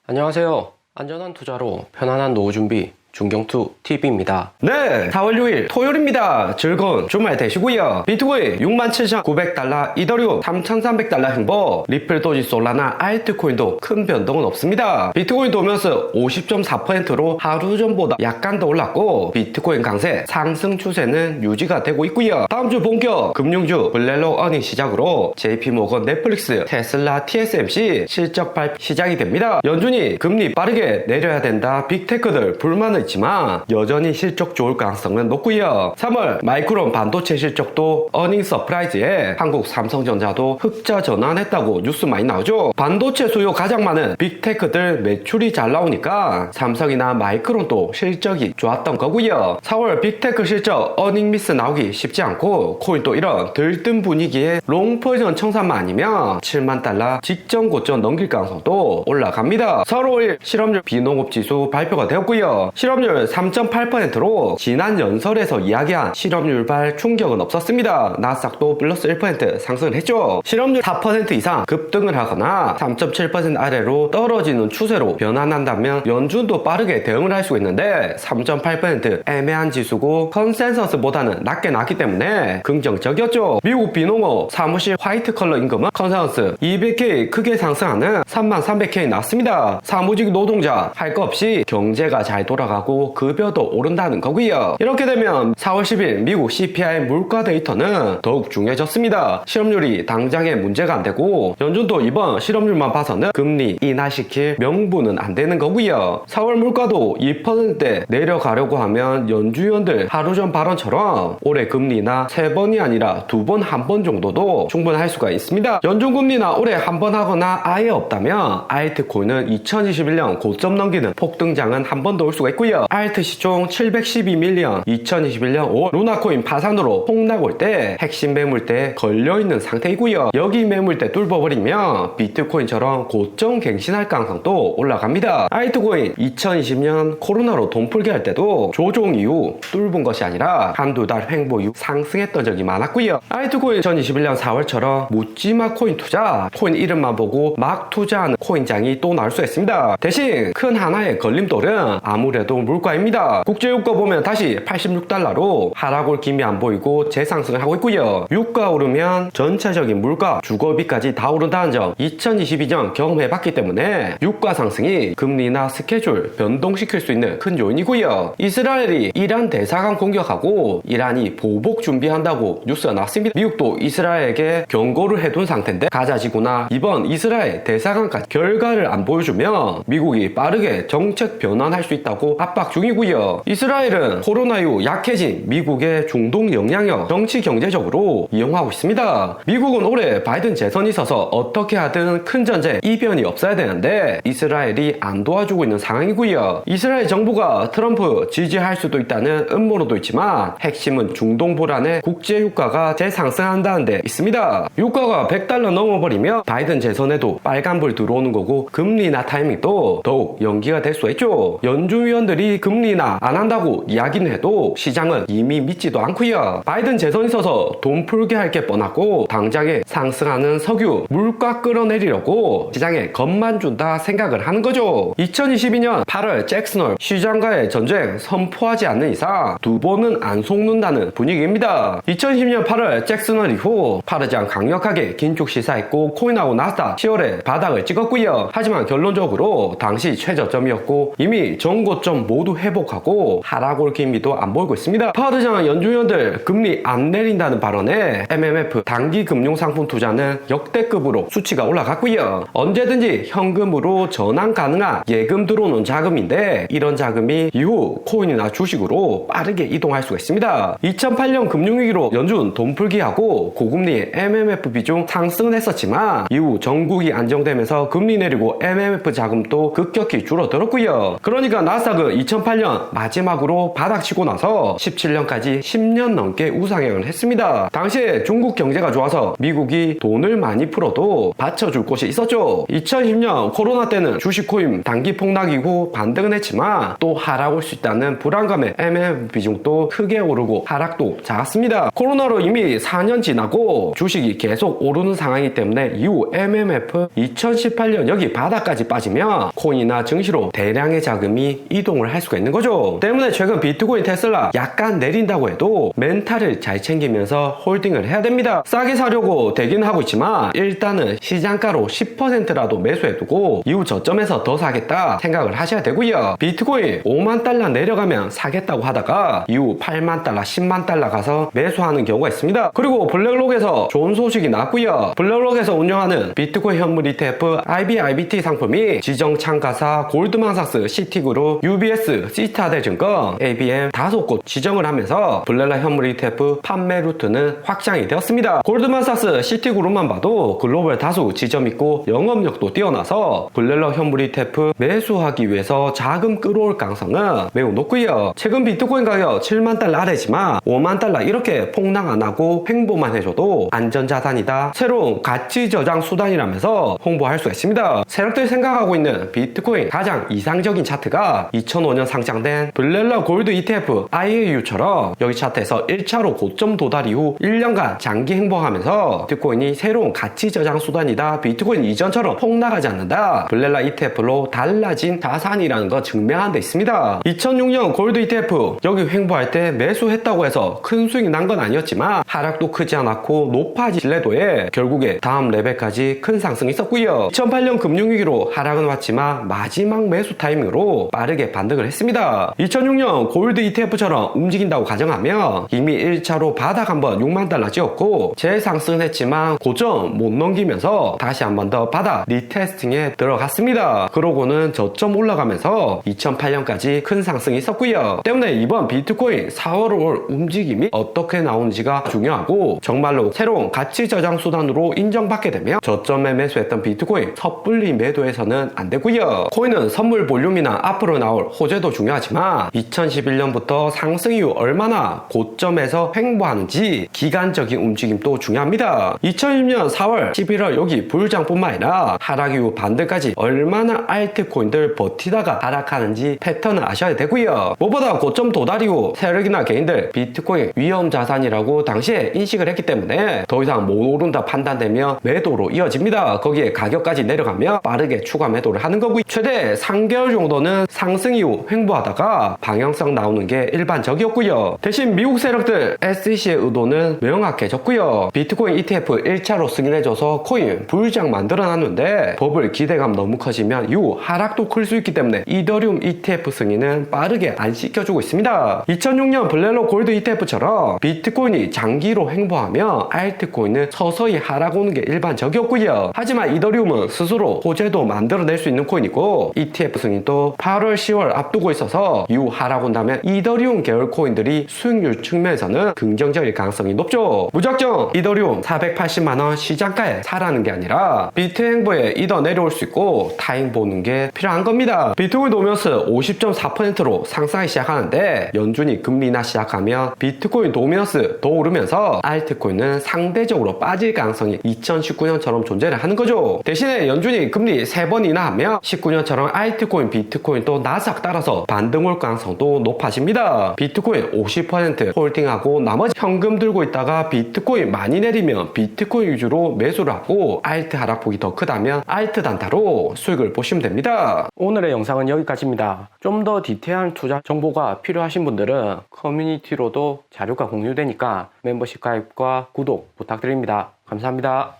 안녕하세요. 안전한 투자로 편안한 노후 준비 중경투TV입니다. 네, 4월 6일 토요일입니다. 즐거운 주말 되시고요. 비트코인 67,900달러, 이더리움 3,300달러 행보, 리플, 도지, 솔라나, 알트코인도 큰 변동은 없습니다. 비트코인 도면서 50.4%로 하루 전보다 약간 더 올랐고 비트코인 강세 상승 추세는 유지가 되고 있고요. 다음 주 본격 금융주 블렐로 어닝 시작으로 JP모건, 넷플릭스, 테슬라, TSMC 실적 발표 시작이 됩니다. 연준이 금리 빠르게 내려야 된다. 빅테크들 불만을 있지만 여전히 실적 좋을 가능성은 높고요. 3월 마이크론 반도체 실적도 어닝 서프라이즈에 한국 삼성전자도 흑자 전환했다고 뉴스 많이 나오죠. 반도체 수요 가장 많은 빅테크들 매출이 잘 나오니까 삼성이나 마이크론도 실적이 좋았던 거고요. 4월 빅테크 실적 어닝 미스 나오기 쉽지 않고 코인도 이런 들뜬 분위기에 롱 포지션 청산만 아니면 7만 달러 직전 고점 넘길 가능성도 올라갑니다. 4월 5일 실업률 비농업 지수 발표가 되었고요. 실업률 3.8%로 지난 연설에서 이야기한 실업률발 충격은 없었습니다. 나스닥도 플러스 1% 상승을 했죠. 실업률 4% 이상 급등을 하거나 3.7% 아래로 떨어지는 추세로 변환한다면 연준도 빠르게 대응을 할 수가 있는데 3.8% 애매한 지수고 컨센서스보다는 낮게 났기 때문에 긍정적이었죠. 미국 비농업 사무실 화이트 컬러 임금은 컨센서스 200K 크게 상승하는 3300K 났습니다. 사무직 노동자 할 거 없이 경제가 잘 돌아가고 급여도 오른다는 거고요. 이렇게 되면 4월 10일 미국 CPI 물가 데이터는 더욱 중요해졌습니다. 실업률이 당장에 문제가 안 되고 연준도 이번 실업률만 봐서는 금리 인하시킬 명분은 안 되는 거고요. 4월 물가도 2%대 내려가려고 하면 연준위원들 하루 전 발언처럼 올해 금리나 3번이 아니라 2번, 1번 정도도 충분할 수가 있습니다. 연준 금리나 올해 한 번 하거나 아예 없다면 알트코인은 2021년 고점 넘기는 폭등장은 한 번 더 올 수가 있고요. 알트 시총 712밀리언 2021년 5월 루나코인 파산으로 폭락 올 때 핵심 매물대에 걸려있는 상태이고요. 여기 매물대 뚫어버리면 비트코인처럼 고점 갱신할 가능성도 올라갑니다. 알트코인 2020년 코로나로 돈 풀게 할 때도 조종 이후 뚫은 것이 아니라 한두 달 횡보 이후 상승했던 적이 많았고요. 알트코인 2021년 4월처럼 묻지마 코인 투자, 코인 이름만 보고 막 투자하는 코인장이 또 나올 수 있습니다. 대신 큰 하나의 걸림돌은 아무래도 물가입니다. 국제유가 보면 다시 86달러로 하락 올 기미 안 보이고 재상승을 하고 있고요. 유가 오르면 전체적인 물가, 주거비까지 다 오른다는 점 2022년 경험해봤기 때문에 유가 상승이 금리나 스케줄 변동시킬 수 있는 큰 요인이고요. 이스라엘이 이란 대사관 공격하고 이란이 보복 준비한다고 뉴스가 나왔습니다. 미국도 이스라엘에게 경고를 해둔 상태인데 가자지구나 이번 이스라엘 대사관까지 결과를 안 보여주면 미국이 빠르게 정책 변환할 수 있다고 압박 중이고요. 이스라엘은 코로나 이후 약해진 미국의 중동 영향력 정치 경제적으로 이용하고 있습니다. 미국은 올해 바이든 재선이 있어서 어떻게 하든 큰 전쟁 이변이 없어야 되는데 이스라엘이 안 도와주고 있는 상황이고요. 이스라엘 정부가 트럼프 지지할 수도 있다는 음모로도 있지만 핵심은 중동 불안에 국제 유가가 재상승한다는 데 있습니다. 유가가 100달러 넘어버리면 바이든 재선에도 빨간불 들어오는 거고 금리나 타이밍도 더욱 연기가 될 수 있죠. 연준위원들이 금리나 안 한다고 이야기는 해도 시장은 이미 믿지도 않고요. 바이든 재선이 있어서 돈 풀게 할 게 뻔하고 당장에 상승하는 석유, 물가 끌어내리려고 시장에 겁만 준다 생각을 하는 거죠. 2022년 8월 잭슨홀 시장과의 전쟁 선포하지 않는 이상 두 번은 안 속는다는 분위기입니다. 2010년 8월 잭슨홀 이후 파르장 강력하게 긴축 시사했고 코인하고 나스닥 10월에 바닥을 찍었고요. 하지만 결론적으로 당시 최저점이었고 이미 전고점 모두 회복하고 하락 올 기미도 안 보이고 있습니다. 파르장 연준위원들 금리 안 내린다는 발언에 MMF 단기 금융상품 투자는 역대급으로 수치가 올라갔고요. 언제든지 현금으로 전환 가능한 예금 들어오는 자금인데 이런 자금이 이후 코인이나 주식으로 빠르게 이동할 수가 있습니다. 2008년 금융위기로 연준 돈 풀기하고 고금리 MMF 비중 상승은 했었지만 이후 전국이 안정되면서 금리 내리고 MMF 자금도 급격히 줄어들었고요. 그러니까 나스닥은 2008년 마지막으로 바닥치고 나서 17년까지 10년 넘게 우상향을 했습니다. 당시에 중국 경제가 좋아서 미국이 돈을 많이 풀어도 받쳐줄 곳이 있었죠. 2010년 코로나 때는 주식 코인 단기 폭락이고 반등은 했지만 또 하락 올 수 있다는 불안감에 MMF 비중도 크게 오르고 하락도 작았습니다. 코로나로 이미 4년 지나고 주식이 계속 오르는 상황이기 때문에 이후 MMF 2018년 여기 바닥까지 빠지면 코인이나 증시로 대량의 자금이 이동을 할 수가 있는 거죠. 때문에 최근 비트코인, 테슬라 약간 내린다고 해도 멘탈을 잘 챙기면서 홀딩을 해야 됩니다. 싸게 사려고 되긴 하고 있지만 일단은 시장가로 10%라도 매수해두고 이후 저점에서 더 사겠다 생각을 하셔야 되고요. 비트코인 5만 달러 내려가면 사겠다고 하다가 이후 8만 달러, 10만 달러 가서 매수하는 경우가 있습니다. 그리고 블랙록에서 좋은 소식이 나왔고요. 블랙록에서 운영하는 비트코인 현물 ETF IBIBT 상품이 지정 참가사 골드만삭스, 시티그룹, UBS, 시타델증권, ABM 5곳 지정을 하면서 블랙록 현물 ETF 판매 루트는 확장이 되었습니다. 골드만삭스, 시티그룹만 봐도 글로벌 다수 지점 있고 영업력도 뛰어나서 블랙록 현물 ETF 매수하기 위해서 자금 끌어올 가능성은 매우 높고요. 최근 비트코인 가격 7만 달러 아래지만 5만 달러 이렇게 폭락 안 하고 횡보만 해줘도 안전자산이다, 새로운 가치 저장 수단이라면서 홍보할 수가 있습니다. 세력들이 생각하고 있는 비트코인 가장 이상적인 차트가 2005년 상장된 블랙록 골드 ETF IAU처럼 여기 차트에서 1차로 고점 도달 이후 1년간 장기 행보하면서 비트코인이 새로운 가치 저장 수단이다, 비트코인 이전처럼 폭락하지 않는다, 블랙록 ETF로 달라진 자산이라는 거 증명한 데 있습니다. 2006년 골드 ETF 여기 횡보할 때 매수했다고 해서 큰 수익이 난 건 아니었지만 하락도 크지 않았고 높아진 신뢰도에 결국에 다음 레벨까지 큰 상승이 있었고요. 2008년 금융위기로 하락은 왔지만 마지막 매수 타이밍으로 빠르게 반등을 했습니다. 2006년 골드 ETF처럼 움직인다고 가정하면 이미 1차로 바닥 한번 6만 달러 찍었고 재상승은 했지만 고점 못 넘기면서 다시 한 번 더 바닥 리테스팅에 들어갔습니다. 그러고는 저점 올라가면서 2008년까지 큰 상승이 있었고요. 때문에 이번 비트코인 4월 5월 움직임이 어떻게 나오는지가 중요하고 정말로 새로운 가치 저장 수단으로 인정받게 되면 저점에 매수했던 비트코인 섣불리 매도해서는 안 되고요. 코인은 선물 볼륨이나 앞으로 나올 호재도 중요하지만 2011년부터 상승 이후 얼마나 고점에서 횡보하는지 기간적인 움직임도 중요합니다. 2010년 4월, 11월 여기 불장뿐만 아니라 하락 이후 반등까지 얼마나 알트코인들 버티다가 하락하는지 패턴을 아셔야 되고요. 무엇보다 고점 도달 이후 세력이나 개인들 비트코인 위험 자산이라고 당시에 인식을 했기 때문에 더 이상 못 오른다 판단되면 매도로 이어집니다. 거기에 가격까지 내려가면 빠르게 추가 매도를 하는 거고요. 최대 3개월 정도는 상승 이후 횡보하다가 방향성 나오는 게 일반적이었고요. 대신 미국 세력들 SEC의 의도는 명확해졌고요. 비트코인 ETF 1차로 승인해줘서 코인 불장 만들어놨는데 버블 기대감 너무 커지면 이후 하락도 클 수 있기 때문에 이더리움 ETF 승인은 빠르게 안 시켜주고 있습니다. 2006년 블랙록 골드 ETF처럼 비트코인이 장기로 횡보하면 알트코인은 서서히 하락 오는 게 일반적이었고요. 하지만 이더리움은 스스로 호재도 만들어낼 수 있는 코인이고 ETF 승인도 8월, 10월 앞두고 있어서 이후 하락 온다면 이더리움 계열 코인들이 수익률 측면에서는 긍정적일 가능성이 높죠. 무작정 이더리움 480만원 시장가에 사라는 게 아니라 비트 행보에 이더 내려올 수 있고 타임 보는 게 필요한 겁니다. 비트코인 도미너스 50.4%로 상승하기 시작하는데 연준이 금리 인하 시작하면 비트코인 도미너스 더 오르면서 알트코인은 상대적으로 빠질 가능성이 2019년처럼 존재를 하는 거죠. 대신에 연준이 금리 3번 인하하면 19년처럼 알트코인, 비트코인도 나스닥 따라서 반등 올 가능성도 높아집니다. 비트코인 50% 홀딩하고 나머지 현금 들고 있다가 비트코인 많이 내리면 비트코인 위주로 매수를 하고 알트 하락폭이 더 크다면 알트 단타로 수익을 보시면 됩니다. 오늘의 영상은 여기까지입니다. 좀 더 디테일한 투자 정보가 필요하신 분들은 커뮤니티로도 자료가 공유되니까 멤버십 가입과 구독 부탁드립니다. 감사합니다.